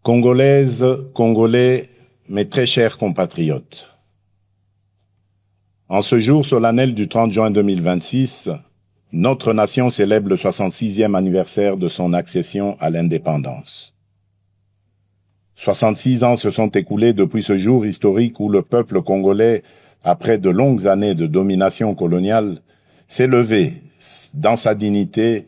Congolaises, Congolais, mes très chers compatriotes. En ce jour solennel du 30 juin 2026, notre nation célèbre le 66e anniversaire de son accession à l'indépendance. 66 ans se sont écoulés depuis ce jour historique où le peuple congolais, après de longues années de domination coloniale, s'est levé dans sa dignité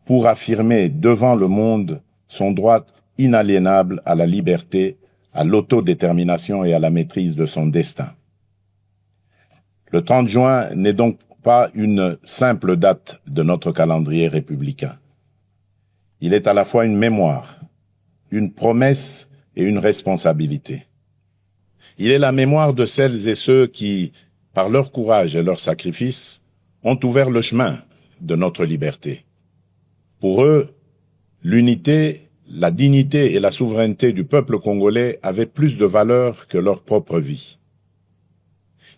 pour affirmer devant le monde son droit inaliénable à la liberté, à l'autodétermination et à la maîtrise de son destin. Le 30 juin n'est donc pas une simple date de notre calendrier républicain. Il est à la fois une mémoire, une promesse et une responsabilité. Il est la mémoire de celles et ceux qui, par leur courage et leur sacrifice, ont ouvert le chemin de notre liberté. Pour eux, l'unité, la dignité et la souveraineté du peuple congolais avaient plus de valeur que leur propre vie.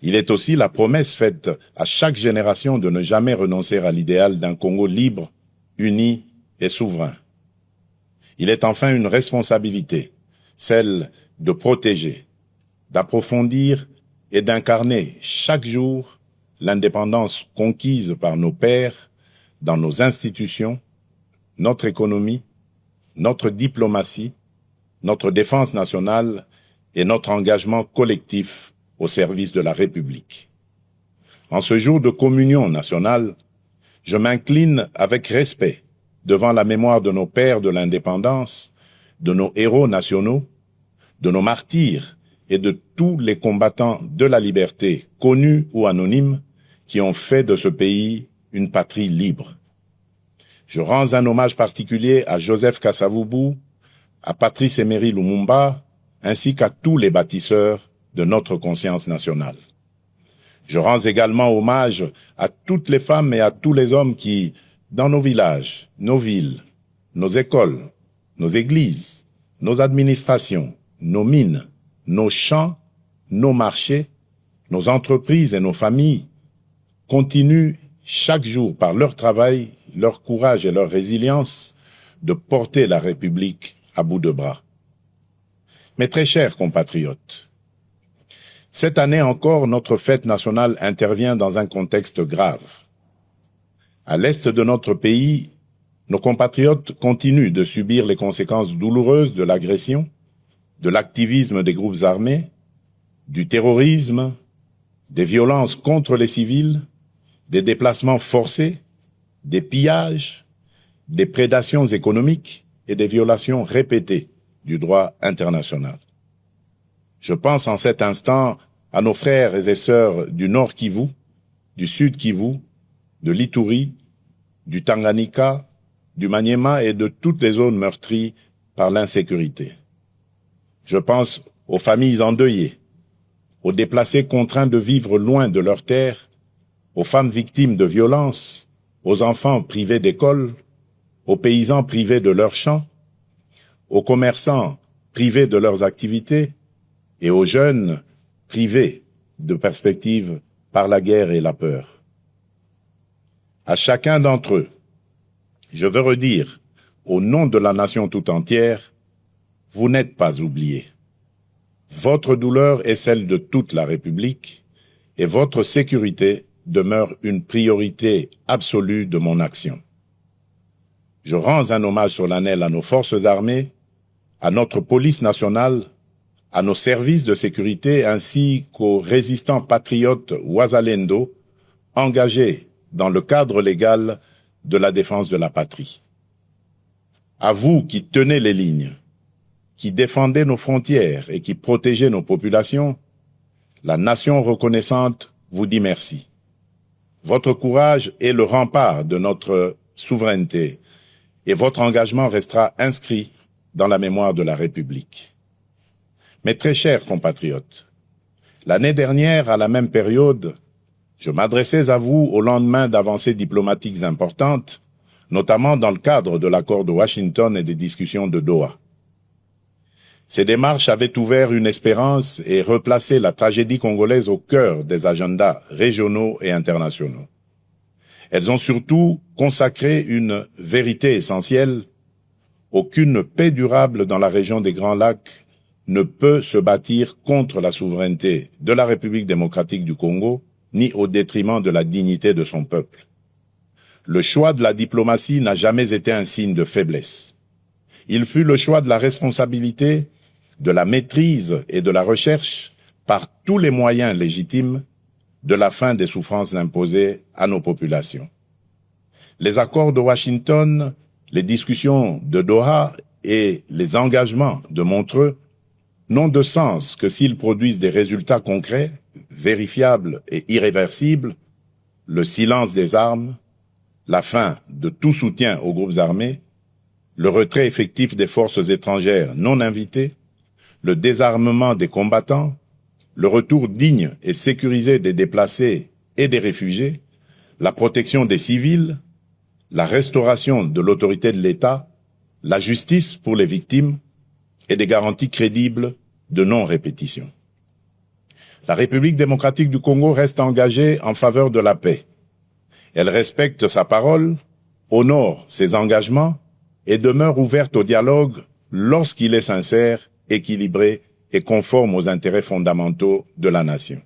Il est aussi la promesse faite à chaque génération de ne jamais renoncer à l'idéal d'un Congo libre, uni et souverain. Il est enfin une responsabilité, celle de protéger, d'approfondir et d'incarner chaque jour l'indépendance conquise par nos pères dans nos institutions, notre économie, notre diplomatie, notre défense nationale et notre engagement collectif au service de la République. En ce jour de communion nationale, je m'incline avec respect devant la mémoire de nos pères de l'indépendance, de nos héros nationaux, de nos martyrs et de tous les combattants de la liberté, connus ou anonymes, qui ont fait de ce pays une patrie libre. Je rends un hommage particulier à Joseph Kasavubu, à Patrice Emery Lumumba, ainsi qu'à tous les bâtisseurs de notre conscience nationale. Je rends également hommage à toutes les femmes et à tous les hommes qui, dans nos villages, nos villes, nos écoles, nos églises, nos administrations, nos mines, nos champs, nos marchés, nos entreprises et nos familles, continuent chaque jour par leur travail, leur courage et leur résilience de porter la République à bout de bras. Mes très chers compatriotes, cette année encore, notre fête nationale intervient dans un contexte grave. À l'est de notre pays, nos compatriotes continuent de subir les conséquences douloureuses de l'agression, de l'activisme des groupes armés, du terrorisme, des violences contre les civils, des déplacements forcés, des pillages, des prédations économiques et des violations répétées du droit international. Je pense en cet instant à nos frères et sœurs du Nord Kivu, du Sud Kivu, de l'Ituri, du Tanganyika, du Maniema et de toutes les zones meurtries par l'insécurité. Je pense aux familles endeuillées, aux déplacés contraints de vivre loin de leurs terres, aux femmes victimes de violences, aux enfants privés d'école, aux paysans privés de leurs champs, aux commerçants privés de leurs activités et aux jeunes privés de perspectives par la guerre et la peur. À chacun d'entre eux, je veux redire, au nom de la nation tout entière, vous n'êtes pas oubliés. Votre douleur est celle de toute la République et votre sécurité demeure une priorité absolue de mon action. Je rends un hommage solennel à nos forces armées, à notre police nationale, à nos services de sécurité ainsi qu'aux résistants patriotes Wazalendo engagés dans le cadre légal de la défense de la patrie. À vous qui tenez les lignes, qui défendez nos frontières et qui protégez nos populations, la nation reconnaissante vous dit merci. Votre courage est le rempart de notre souveraineté et votre engagement restera inscrit dans la mémoire de la République. Mes très chers compatriotes, l'année dernière, à la même période, je m'adressais à vous au lendemain d'avancées diplomatiques importantes, notamment dans le cadre de l'accord de Washington et des discussions de Doha. Ces démarches avaient ouvert une espérance et replacé la tragédie congolaise au cœur des agendas régionaux et internationaux. Elles ont surtout consacré une vérité essentielle. aucune paix durable dans la région des Grands Lacs ne peut se bâtir contre la souveraineté de la République démocratique du Congo, ni au détriment de la dignité de son peuple. Le choix de la diplomatie n'a jamais été un signe de faiblesse. Il fut le choix de la responsabilité, de la maîtrise et de la recherche, par tous les moyens légitimes, de la fin des souffrances imposées à nos populations. Les accords de Washington, les discussions de Doha et les engagements de Montreux n'ont de sens que s'ils produisent des résultats concrets, vérifiables et irréversibles, le silence des armes, la fin de tout soutien aux groupes armés, le retrait effectif des forces étrangères non invitées, le désarmement des combattants, le retour digne et sécurisé des déplacés et des réfugiés, la protection des civils, la restauration de l'autorité de l'État, la justice pour les victimes et des garanties crédibles de non-répétition. La République démocratique du Congo reste engagée en faveur de la paix. Elle respecte sa parole, honore ses engagements et demeure ouverte au dialogue lorsqu'il est sincère, équilibré et conforme aux intérêts fondamentaux de la nation.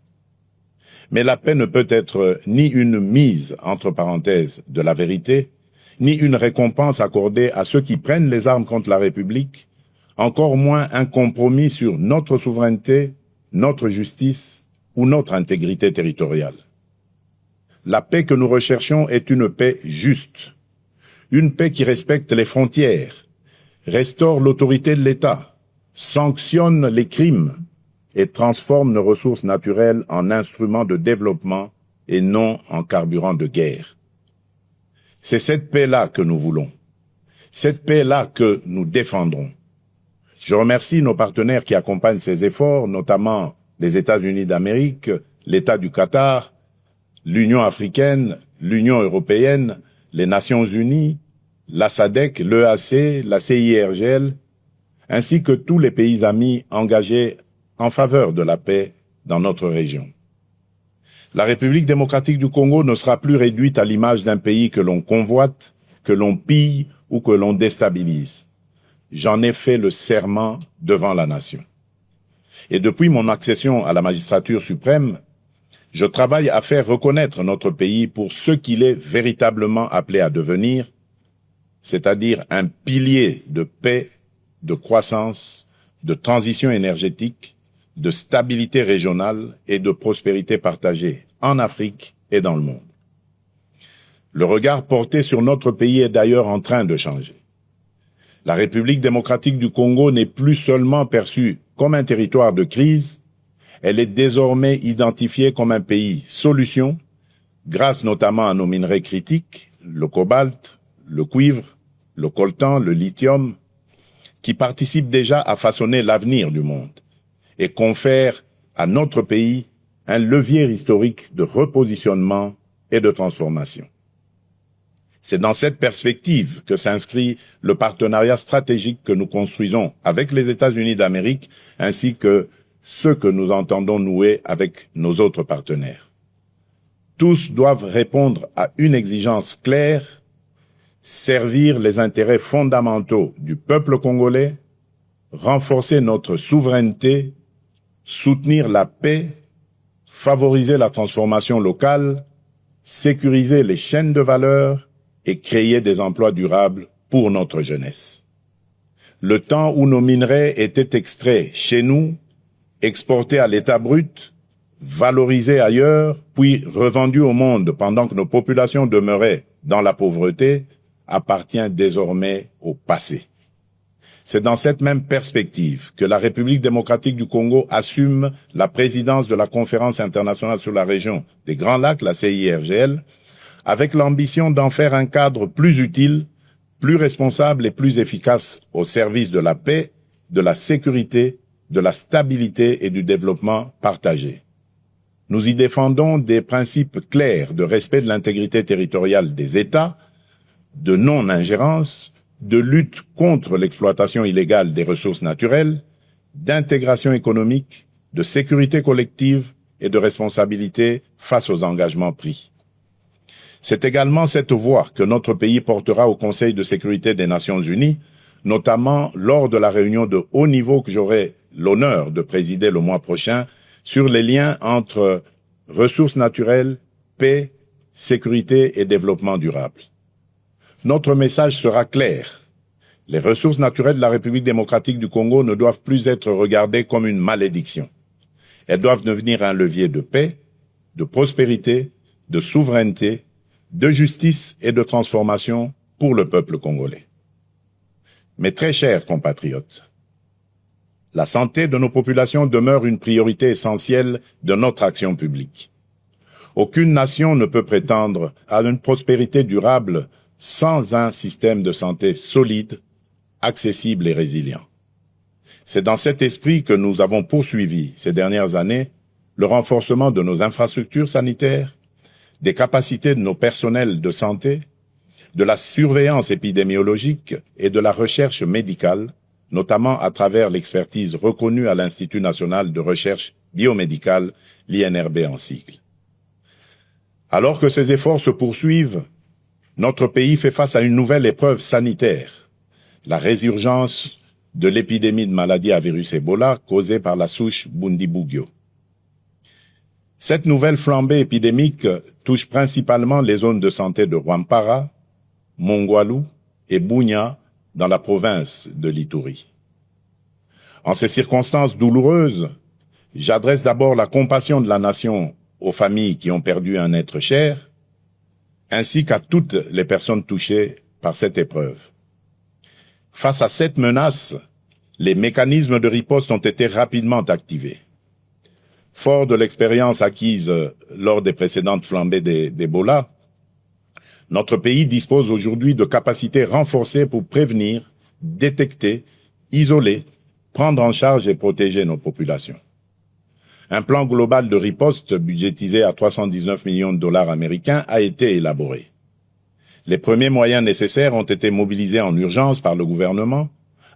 Mais la paix ne peut être ni une mise entre parenthèses de la vérité, ni une récompense accordée à ceux qui prennent les armes contre la République, encore moins un compromis sur notre souveraineté, notre justice ou notre intégrité territoriale. La paix que nous recherchons est une paix juste, une paix qui respecte les frontières, restaure l'autorité de l'État, sanctionne les crimes et transforme nos ressources naturelles en instruments de développement et non en carburant de guerre. C'est cette paix-là que nous voulons, cette paix-là que nous défendrons. Je remercie nos partenaires qui accompagnent ces efforts, notamment les États-Unis d'Amérique, l'État du Qatar, l'Union africaine, l'Union européenne, les Nations unies, la SADC, l'EAC, la CIRGL, ainsi que tous les pays amis engagés en faveur de la paix dans notre région. La République démocratique du Congo ne sera plus réduite à l'image d'un pays que l'on convoite, que l'on pille ou que l'on déstabilise. J'en ai fait le serment devant la nation. Et depuis mon accession à la magistrature suprême, je travaille à faire reconnaître notre pays pour ce qu'il est véritablement appelé à devenir, c'est-à-dire un pilier de paix, de croissance, de transition énergétique, de stabilité régionale et de prospérité partagée en Afrique et dans le monde. Le regard porté sur notre pays est d'ailleurs en train de changer. La République démocratique du Congo n'est plus seulement perçue comme un territoire de crise, elle est désormais identifiée comme un pays solution, grâce notamment à nos minerais critiques, le cobalt, le cuivre, le coltan, le lithium, qui participent déjà à façonner l'avenir du monde et confèrent à notre pays un levier historique de repositionnement et de transformation. C'est dans cette perspective que s'inscrit le partenariat stratégique que nous construisons avec les États-Unis d'Amérique ainsi que ceux que nous entendons nouer avec nos autres partenaires. Tous doivent répondre à une exigence claire, servir les intérêts fondamentaux du peuple congolais, renforcer notre souveraineté, soutenir la paix, favoriser la transformation locale, sécuriser les chaînes de valeur et créer des emplois durables pour notre jeunesse. Le temps où nos minerais étaient extraits chez nous, exportés à l'état brut, valorisés ailleurs, puis revendus au monde pendant que nos populations demeuraient dans la pauvreté, appartient désormais au passé. C'est dans cette même perspective que la République démocratique du Congo assume la présidence de la Conférence internationale sur la région des Grands Lacs, la CIRGL, avec l'ambition d'en faire un cadre plus utile, plus responsable et plus efficace au service de la paix, de la sécurité, de la stabilité et du développement partagé. Nous y défendons des principes clairs de respect de l'intégrité territoriale des États, de non-ingérence, de lutte contre l'exploitation illégale des ressources naturelles, d'intégration économique, de sécurité collective et de responsabilité face aux engagements pris. C'est également cette voix que notre pays portera au Conseil de sécurité des Nations Unies notamment lors de la réunion de haut niveau que j'aurai l'honneur de présider le mois prochain sur les liens entre ressources naturelles, paix, sécurité et développement durable. Notre message sera clair. Les ressources naturelles de la République démocratique du Congo ne doivent plus être regardées comme une malédiction. Elles doivent devenir un levier de paix, de prospérité, de souveraineté, de justice et de transformation pour le peuple congolais. Mes très chers compatriotes, la santé de nos populations demeure une priorité essentielle de notre action publique. Aucune nation ne peut prétendre à une prospérité durable sans un système de santé solide, accessible et résilient. C'est dans cet esprit que nous avons poursuivi ces dernières années le renforcement de nos infrastructures sanitaires, des capacités de nos personnels de santé, de la surveillance épidémiologique et de la recherche médicale, notamment à travers l'expertise reconnue à l'Institut national de recherche biomédicale, l'INRB en sigle. Alors que ces efforts se poursuivent, notre pays fait face à une nouvelle épreuve sanitaire, la résurgence de l'épidémie de maladie à virus Ebola causée par la souche Bundibugyo. Cette nouvelle flambée épidémique touche principalement les zones de santé de Rwampara, Mongwalu et Bunia dans la province de l'Ituri. En ces circonstances douloureuses, j'adresse d'abord la compassion de la nation aux familles qui ont perdu un être cher, ainsi qu'à toutes les personnes touchées par cette épreuve. Face à cette menace, les mécanismes de riposte ont été rapidement activés. Fort de l'expérience acquise lors des précédentes flambées d'Ebola, notre pays dispose aujourd'hui de capacités renforcées pour prévenir, détecter, isoler, prendre en charge et protéger nos populations. Un plan global de riposte budgétisé à 319 millions de dollars américains a été élaboré. Les premiers moyens nécessaires ont été mobilisés en urgence par le gouvernement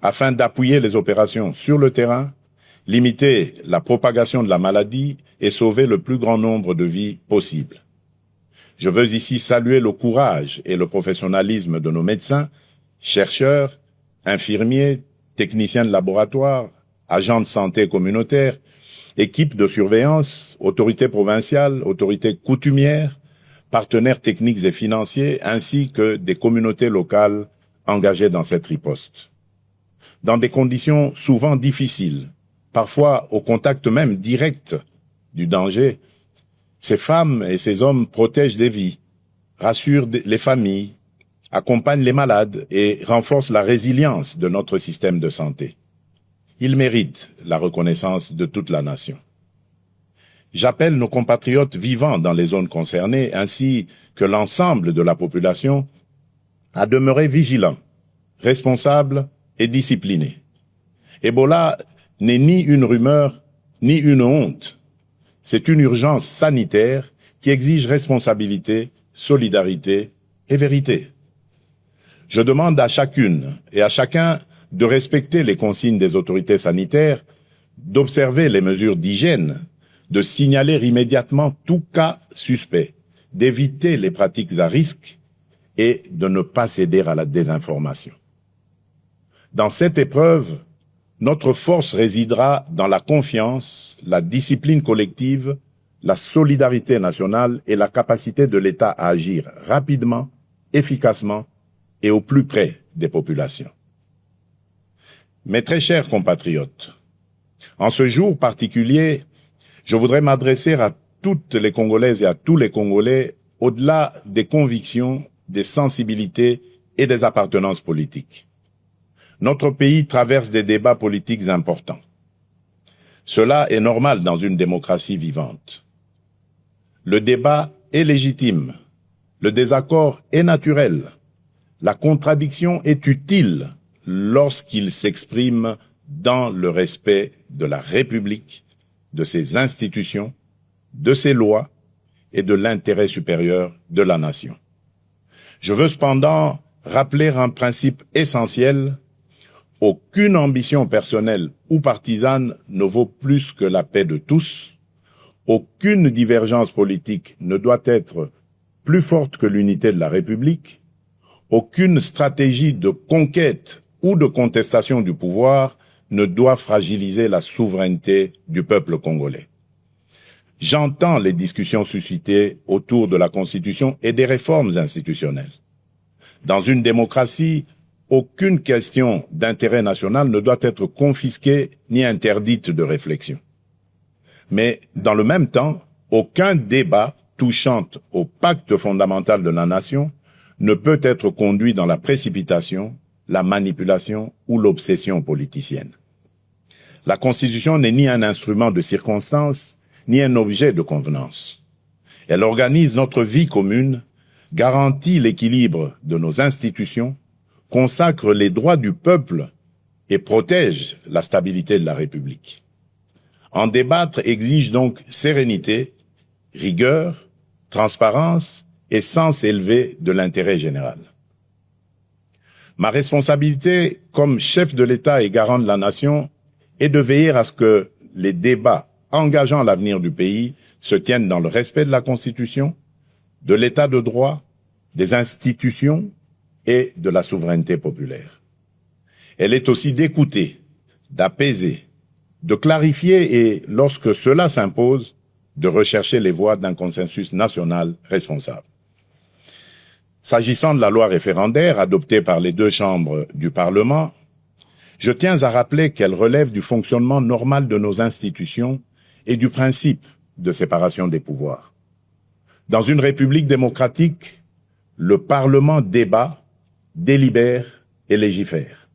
afin d'appuyer les opérations sur le terrain, limiter la propagation de la maladie et sauver le plus grand nombre de vies possible. Je veux ici saluer le courage et le professionnalisme de nos médecins, chercheurs, infirmiers, techniciens de laboratoire, agents de santé communautaires, équipes de surveillance, autorités provinciales, autorités coutumières, partenaires techniques et financiers, ainsi que des communautés locales engagées dans cette riposte. Dans des conditions souvent difficiles, parfois au contact même direct du danger, ces femmes et ces hommes protègent des vies, rassurent les familles, accompagnent les malades et renforcent la résilience de notre système de santé. Ils méritent la reconnaissance de toute la nation. J'appelle nos compatriotes vivant dans les zones concernées, ainsi que l'ensemble de la population, à demeurer vigilants, responsables et disciplinés. Ebola n'est ni une rumeur, ni une honte. C'est une urgence sanitaire qui exige responsabilité, solidarité et vérité. Je demande à chacune et à chacun de respecter les consignes des autorités sanitaires, d'observer les mesures d'hygiène, de signaler immédiatement tout cas suspect, d'éviter les pratiques à risque et de ne pas céder à la désinformation. Dans cette épreuve, notre force résidera dans la confiance, la discipline collective, la solidarité nationale et la capacité de l'État à agir rapidement, efficacement et au plus près des populations. Mes très chers compatriotes, en ce jour particulier, je voudrais m'adresser à toutes les Congolaises et à tous les Congolais au-delà des convictions, des sensibilités et des appartenances politiques. Notre pays traverse des débats politiques importants. Cela est normal dans une démocratie vivante. Le débat est légitime, le désaccord est naturel, la contradiction est utile lorsqu'il s'exprime dans le respect de la République, de ses institutions, de ses lois et de l'intérêt supérieur de la nation. Je veux cependant rappeler un principe essentiel: aucune ambition personnelle ou partisane ne vaut plus que la paix de tous. Aucune divergence politique ne doit être plus forte que l'unité de la République. Aucune stratégie de conquête ou de contestation du pouvoir ne doit fragiliser la souveraineté du peuple congolais. J'entends les discussions suscitées autour de la Constitution et des réformes institutionnelles. Dans une démocratie, aucune question d'intérêt national ne doit être confisquée ni interdite de réflexion. Mais dans le même temps, aucun débat touchant au pacte fondamental de la nation ne peut être conduit dans la précipitation, la manipulation ou l'obsession politicienne. La Constitution n'est ni un instrument de circonstance, ni un objet de convenance. Elle organise notre vie commune, garantit l'équilibre de nos institutions, consacre les droits du peuple et protège la stabilité de la République. En débattre exige donc sérénité, rigueur, transparence et sens élevé de l'intérêt général. Ma responsabilité comme chef de l'État et garant de la nation est de veiller à ce que les débats engageant l'avenir du pays se tiennent dans le respect de la Constitution, de l'État de droit, des institutions et de la souveraineté populaire. Elle est aussi d'écouter, d'apaiser, de clarifier et, lorsque cela s'impose, de rechercher les voies d'un consensus national responsable. S'agissant de la loi référendaire adoptée par les deux chambres du Parlement, je tiens à rappeler qu'elle relève du fonctionnement normal de nos institutions et du principe de séparation des pouvoirs. Dans une république démocratique, le Parlement débat, délibère et légifère.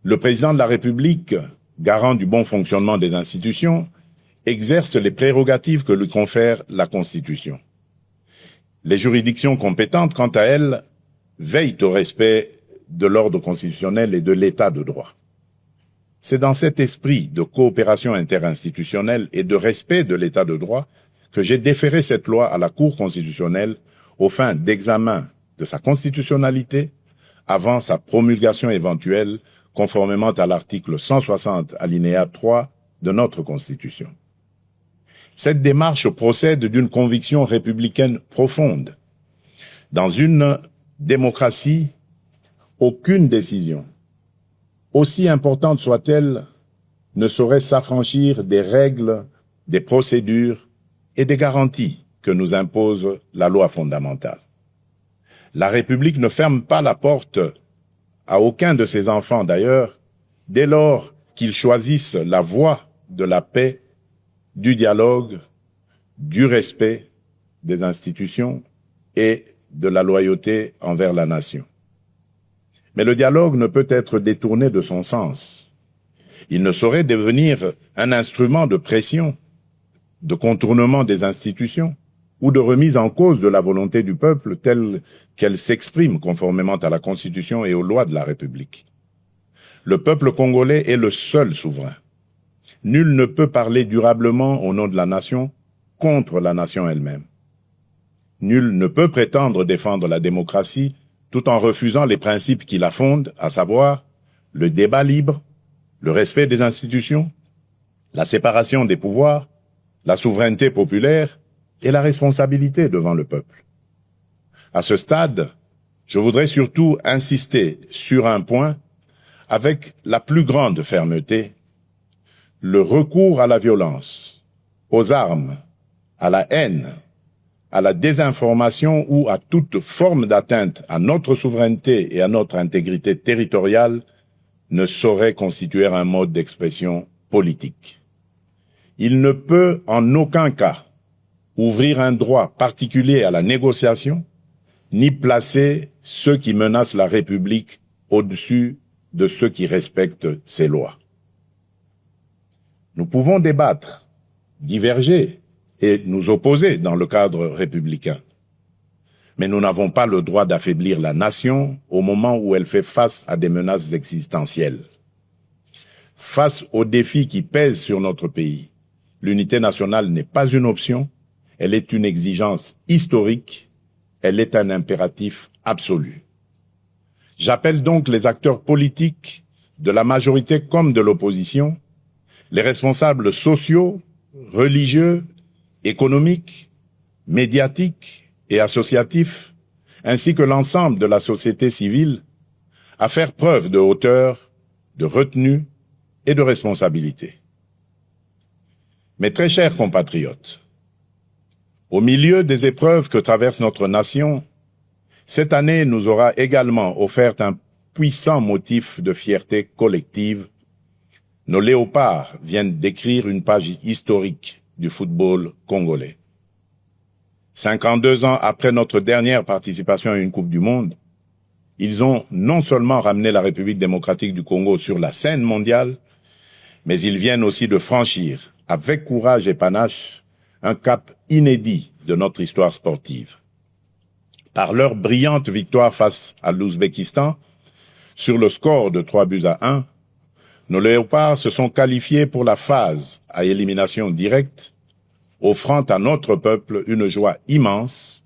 Le président de la République, garant du bon fonctionnement des institutions, exerce les prérogatives que lui confère la Constitution. Les juridictions compétentes, quant à elles, veillent au respect de l'ordre constitutionnel et de l'état de droit. C'est dans cet esprit de coopération interinstitutionnelle et de respect de l'état de droit que j'ai déféré cette loi à la Cour constitutionnelle aux fins d'examen de sa constitutionnalité avant sa promulgation éventuelle conformément à l'article 160 alinéa 3 de notre Constitution. Cette démarche procède d'une conviction républicaine profonde. Dans une démocratie, aucune décision, aussi importante soit-elle, ne saurait s'affranchir des règles, des procédures et des garanties que nous impose la loi fondamentale. La République ne ferme pas la porte à aucun de ses enfants d'ailleurs, dès lors qu'ils choisissent la voie de la paix, du dialogue, du respect des institutions et de la loyauté envers la nation. Mais le dialogue ne peut être détourné de son sens. Il ne saurait devenir un instrument de pression, de contournement des institutions ou de remise en cause de la volonté du peuple telle qu'elle s'exprime conformément à la Constitution et aux lois de la République. Le peuple congolais est le seul souverain. Nul ne peut parler durablement au nom de la nation contre la nation elle-même. Nul ne peut prétendre défendre la démocratie tout en refusant les principes qui la fondent, à savoir le débat libre, le respect des institutions, la séparation des pouvoirs, la souveraineté populaire et la responsabilité devant le peuple. À ce stade, je voudrais surtout insister sur un point avec la plus grande fermeté: le recours à la violence, aux armes, à la haine, à la désinformation ou à toute forme d'atteinte à notre souveraineté et à notre intégrité territoriale ne saurait constituer un mode d'expression politique. Il ne peut en aucun cas ouvrir un droit particulier à la négociation, ni placer ceux qui menacent la République au-dessus de ceux qui respectent ses lois. Nous pouvons débattre, diverger et nous opposer dans le cadre républicain. Mais nous n'avons pas le droit d'affaiblir la nation au moment où elle fait face à des menaces existentielles. Face aux défis qui pèsent sur notre pays, l'unité nationale n'est pas une option, elle est une exigence historique, elle est un impératif absolu. J'appelle donc les acteurs politiques, de la majorité comme de l'opposition, les responsables sociaux, religieux, économiques, médiatiques et associatifs, ainsi que l'ensemble de la société civile, à faire preuve de hauteur, de retenue et de responsabilité. Mes très chers compatriotes, au milieu des épreuves que traverse notre nation, cette année nous aura également offert un puissant motif de fierté collective. Nos léopards viennent d'écrire une page historique du football congolais. 52 ans après notre dernière participation à une Coupe du Monde, ils ont non seulement ramené la République démocratique du Congo sur la scène mondiale, mais ils viennent aussi de franchir, avec courage et panache, un cap inédit de notre histoire sportive. Par leur brillante victoire face à l'Ouzbékistan, sur le score de 3-1, nos léopards se sont qualifiés pour la phase à élimination directe, offrant à notre peuple une joie immense